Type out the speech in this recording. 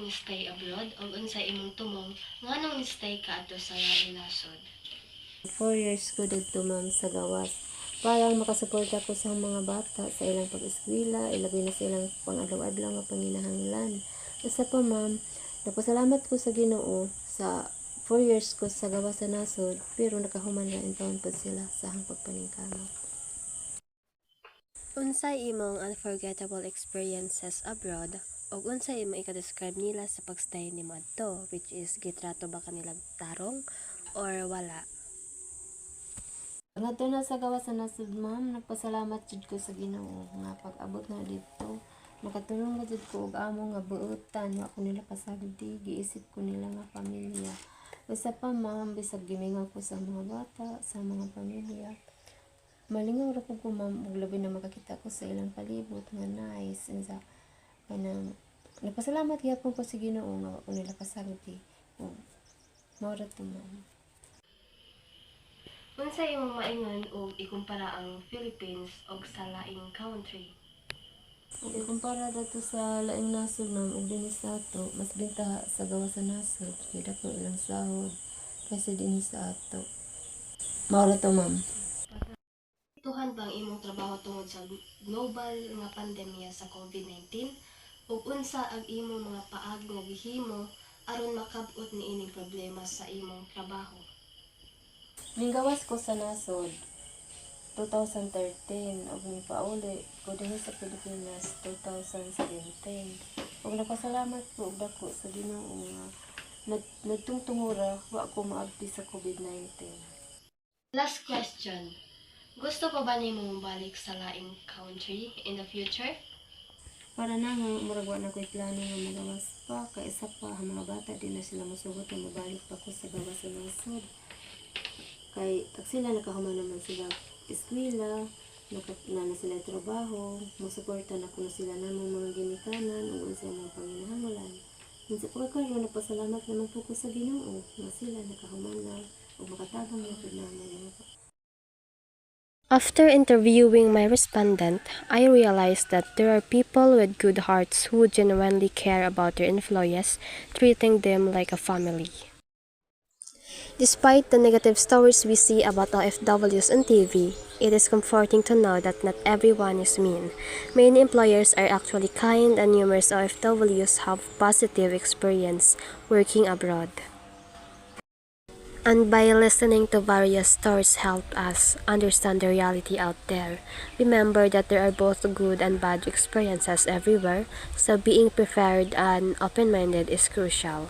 ni stay abroad o unsay imong tumong nganong ni stay ka ato sa laing nasod? 4 years ko dito ma'am sa gawas. Parang makasuporta ko sa mga bata sa ilang pag-eskwela, ilabi na sa ilang pang-adlaw-adlaw nga panginahanglan. Isa pa ma'am, nagpasalamat ko sa Ginoo sa 4 years ko sa gawas sa nasod, pero nakahuman ra in taon pa sila sa hang pagpaningkamot. Unsay imong unforgettable experiences abroad ug unsay imong ika-describe nila sa pagstay nimo adto, which is gitrato ba kanila tarong or wala? Ngadto na sa gawas sa nasod ma'am, nagpasalamat jud ko sa Ginoo nga pag-abot na dito. Nakatulong na jud ko og amo nga buotan, wa ko nila pasagdi, giisip ko nila nga pamilya. Usa pa ma'am, bisag gimingaw ko sa mga bata, sa mga pamilya. Malingaw ra ko ma'am, ug labi na makakita ko sa ilang palibot nga nice unsa kanang nagpasalamat gyapon ko sa Ginoo nga wa ko nila pasagdi. Mao ra to ma'am. Unsay imong maingon og ikumpara ang Philippines og sa laing country? Kung ikumpara dato sa laing nasod ma'am ug dinhi sa ato, mas binta sa gawas sa nasod kay dako ilang sahod kaysa dinhi sa ato. Mao ra to ma'am. Tuhan ba ang imong trabaho tungod sa global nga pandemya sa COVID-19 ug unsa ang imong mga paagi nga gihimo aron makab-ot niining problema sa imong trabaho? Minggawas ko sa nasod 2013 ug nipauli ko dinhi sa Pilipinas 2017. Ug nagpasalamat ko og dako sa Ginoo nga nagtungtungura wa ko maabti sa COVID-19. Last question. Gusto pa ba nimo mobalik sa laing country in the future? Para na nga, murag wa na ko'y plano nga magawas pa, kay isa pa, ang mga bata din na sila masugot na mabalik pa ko sa gawas sa nasod. Kay, pag sila nakahuman naman sila eskwela, na sila trabaho, masuporta na ko na sila namang mga ginikanan, o unsa mga panginahanglan. Minsan pagkakaroon, nagpasalamat naman po ko sa Ginoo, nga sila nakahuman na, o makatabang na po naman. After interviewing my respondent, I realized that there are people with good hearts who genuinely care about their employees, treating them like a family. Despite the negative stories we see about OFWs on TV, it is comforting to know that not everyone is mean. Many employers are actually kind, and numerous OFWs have positive experience working abroad. And by listening to various stories help us understand the reality out there. Remember that there are both good and bad experiences everywhere, so being prepared and open-minded is crucial.